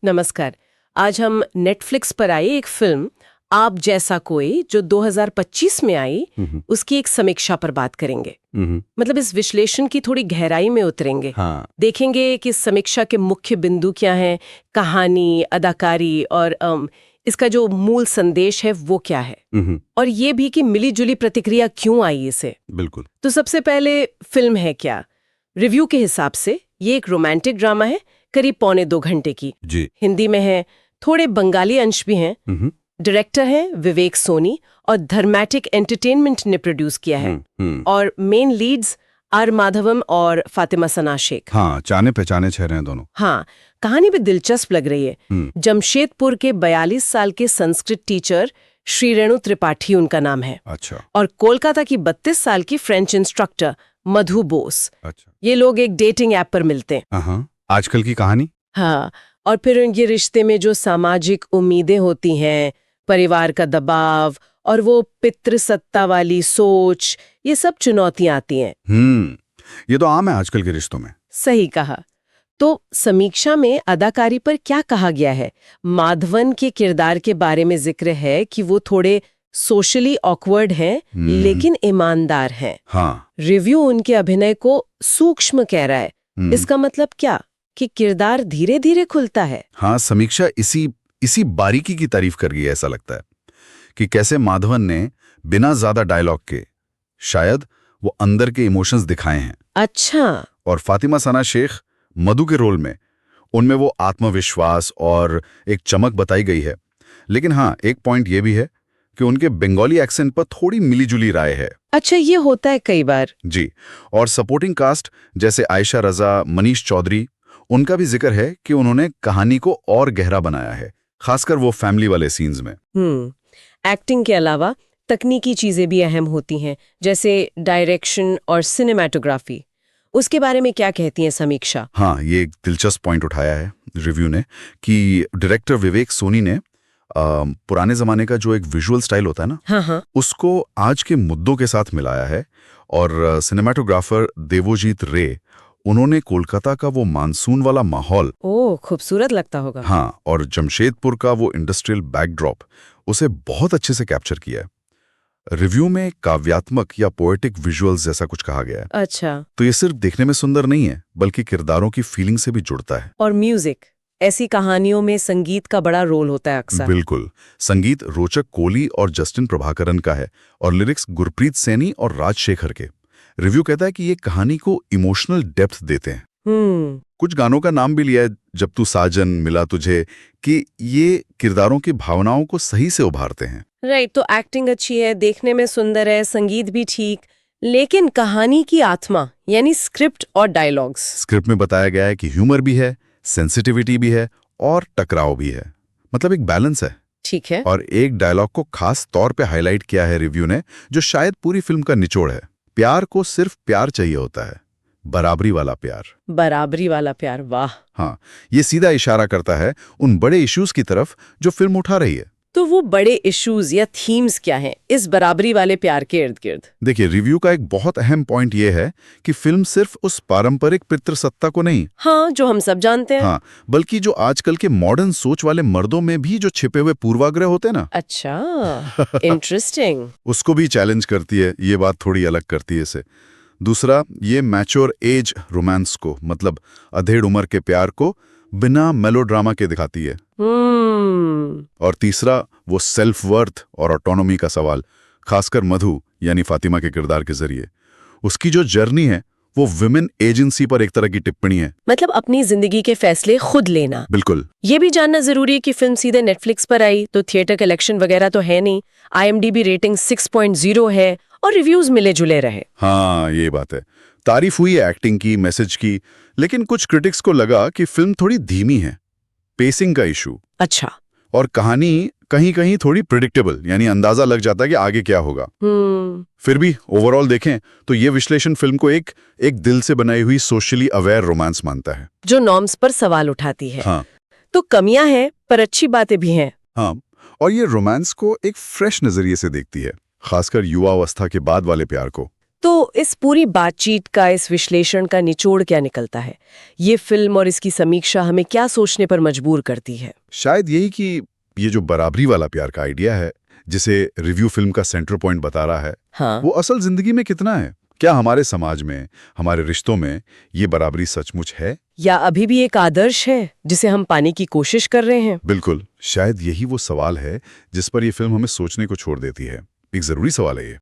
नमस्कार। आज हम नेटफ्लिक्स पर आई एक फिल्म आप जैसा कोई जो 2025 में आई उसकी एक समीक्षा पर बात करेंगे। मतलब इस विश्लेषण की थोड़ी गहराई में उतरेंगे। हाँ। देखेंगे कि इस समीक्षा के मुख्य बिंदु क्या हैं, कहानी, अदाकारी और इसका जो मूल संदेश है वो क्या है, और ये भी कि मिली जुली प्रतिक्रिया क्यों आई इसे। बिल्कुल। तो सबसे पहले फिल्म है क्या। रिव्यू के हिसाब से ये एक रोमांटिक ड्रामा है, करीब 1.25 घंटे की। जी। हिंदी में है, थोड़े बंगाली अंश भी हैं। डायरेक्टर हैं विवेक सोनी और धर्मैटिक एंटरटेनमेंट ने प्रोड्यूस किया है। और मेन लीड्स आर माधवम और फातिमा सना शेख। हाँ, जाने पहचाने चेहरे हैं दोनों। हाँ, कहानी भी दिलचस्प लग रही है। जमशेदपुर के 42 साल के संस्कृत टीचर श्री रेणु त्रिपाठी उनका नाम है। अच्छा। और कोलकाता की 32 साल की फ्रेंच इंस्ट्रक्टर मधु बोस। अच्छा। ये लोग एक डेटिंग ऐप पर मिलते हैं। हाँ, आजकल की कहानी। हाँ, और फिर उनके रिश्ते में जो सामाजिक उम्मीदें होती हैं, परिवार का दबाव और वो पितृसत्ता वाली सोच, ये सब चुनौतियां आती हैं। ये तो आम है आजकल के रिश्तों में। सही कहा। तो समीक्षा में अदाकारी पर क्या कहा गया है। माधवन के किरदार के बारे में जिक्र है कि वो थोड़े सोशली ऑकवर्ड हैं लेकिन ईमानदार हैं। हाँ। रिव्यू उनके अभिनय को सूक्ष्म कह रहा है। इसका मतलब क्या कि किरदार धीरे धीरे खुलता है। हाँ, समीक्षा इसी बारीकी की तारीफ कर रही है। ऐसा लगता है कि कैसे माधवन ने बिना ज्यादा डायलॉग के शायद वो अंदर के इमोशंस दिखाए हैं। अच्छा। और फातिमा सना शेख मधु के रोल में, उनमें वो आत्मविश्वास और एक चमक बताई गई है। लेकिन हाँ, एक पॉइंट ये भी है कि उनके बंगाली एक्सेंट पर थोड़ी मिलीजुली राय है। अच्छा, ये होता है कई बार। जी। और सपोर्टिंग कास्ट जैसे आयशा रजा, मनीष चौधरी, उनका भी जिक्र है कि उन्होंने कहानी को और गहरा बनाया है, खासकर वो फैमिली वाले सीन्स में। एक्टिंग के अलावा तकनीकी चीजें भी अहम होती हैं, जैसे डायरेक्शन और सिनेमैटोग्राफी। उसके बारे में क्या कहती है समीक्षा। हाँ, ये एक दिलचस्प पॉइंट उठाया है रिव्यू ने कि डायरेक्टर विवेक सोनी ने पुराने जमाने का जो एक विजुअल स्टाइल होता है ना, हाँ, उसको आज के मुद्दों के साथ मिलाया है। और सिनेमैटोग्राफर देवोजीत रे, उन्होंने कोलकाता का वो मानसून वाला माहौल, खूबसूरत लगता होगा। हाँ, और जमशेदपुर का वो इंडस्ट्रियल बैकड्रॉप, उसे बहुत अच्छे से कैप्चर किया है। रिव्यू में काव्यात्मक या पोएटिक विजुअल्स जैसा कुछ कहा गया है। अच्छा। तो ये सिर्फ देखने में सुंदर नहीं है, बल्कि किरदारों की फीलिंग से भी जुड़ता है। और म्यूजिक, ऐसी कहानियों में संगीत का बड़ा रोल होता है अक्सर। बिल्कुल। संगीत रोचक कोहली और जस्टिन प्रभाकरन का है और लिरिक्स गुरप्रीत सैनी और राजशेखर के। रिव्यू कहता है कि ये कहानी को इमोशनल डेप्थ देते हैं। कुछ गानों का नाम भी लिया है, जब तू साजन, मिला तुझे, कि ये किरदारों की भावनाओं को सही से उभारते हैं। राइट। तो एक्टिंग अच्छी है, देखने में सुंदर है, संगीत भी ठीक, लेकिन कहानी की आत्मा यानी स्क्रिप्ट और डायलॉग्स। स्क्रिप्ट में बताया गया है कि ह्यूमर भी है, सेंसिटिविटी भी है और टकराव भी है। मतलब एक बैलेंस है। ठीक है। और एक डायलॉग को खास तौर पे हाईलाइट किया है रिव्यू ने, जो शायद पूरी फिल्म का निचोड़ है। प्यार को सिर्फ प्यार चाहिए होता है, बराबरी वाला प्यार। बराबरी वाला प्यार, वाह। हाँ, ये सीधा इशारा करता है उन बड़े इश्यूज की तरफ जो फिल्म उठा रही है। तो वो बड़े इश्यूज या थीम्स क्या हैं इस बराबरी वाले प्यार के इर्द गिर्द। देखिए, रिव्यू का एक बहुत अहम पॉइंट ये है कि फिल्म सिर्फ उस पारंपरिक पितृसत्ता को नहीं, हाँ, जो हम सब जानते हैं, हाँ, बल्कि जो आजकल के मॉडर्न सोच वाले मर्दों में भी जो छिपे हुए पूर्वाग्रह होते हैं ना। अच्छा, इंटरेस्टिंग। उसको भी चैलेंज करती है। ये बात थोड़ी अलग करती है इसे। दूसरा, ये मैच्योर एज रोमांस को, मतलब अधेड़ उम्र के प्यार को बिना मेलोड्रामा के दिखाती है। और तीसरा, वो सेल्फ वर्थ और ऑटोनॉमी का सवाल, खासकर मधु यानी फातिमा के किरदार के जरिए। उसकी जो जर्नी है वो विमेन एजेंसी पर एक तरह की टिप्पणी है। मतलब अपनी जिंदगी के फैसले खुद लेना। बिल्कुल। ये भी जानना जरूरी है कि फिल्म सीधे नेटफ्लिक्स पर आई तो थिएटर कलेक्शन वगैरह तो है नहीं। IMDb रेटिंग 6.0 है और रिव्यूज मिले जुले रहे। हाँ, ये बात है। तारीफ हुई है एक्टिंग की, मैसेज की, लेकिन कुछ क्रिटिक्स को लगा कि फिल्म थोड़ी धीमी है, पेसिंग का इशू। अच्छा। और कहानी कहीं कहीं थोड़ी प्रिडिक्टेबल, यानी अंदाजा लग जाता है कि आगे क्या होगा। फिर भी ओवरऑल देखें तो ये विश्लेषण फिल्म को एक दिल से बनाई हुई सोशली अवेयर रोमांस मानता है, जो नॉर्म्स पर सवाल उठाती है। हाँ। तो कमियां हैं पर अच्छी बातें भी हैं। हाँ, और ये रोमांस को एक फ्रेश नजरिए से देखती है, खासकर युवा अवस्था के बाद वाले प्यार को। तो इस पूरी बातचीत का, इस विश्लेषण का निचोड़ क्या निकलता है? ये फिल्म और इसकी समीक्षा हमें क्या सोचने पर मजबूर करती है? शायद यही कि ये जो बराबरी वाला प्यार का आइडिया है, जिसे रिव्यू फिल्म का सेंटर पॉइंट बता रहा है, हाँ। वो असल जिंदगी में कितना है? क्या हमारे समाज में, हमारे रिश्तों में ये बराबरी सचमुच है? या अभी भी एक आदर्श है जिसे हम पाने की कोशिश कर रहे हैं? बिल्कुल, शायद यही वो सवाल है जिस पर ये फिल्म हमें सोचने को छोड़ देती है। एक जरूरी सवाल है ये।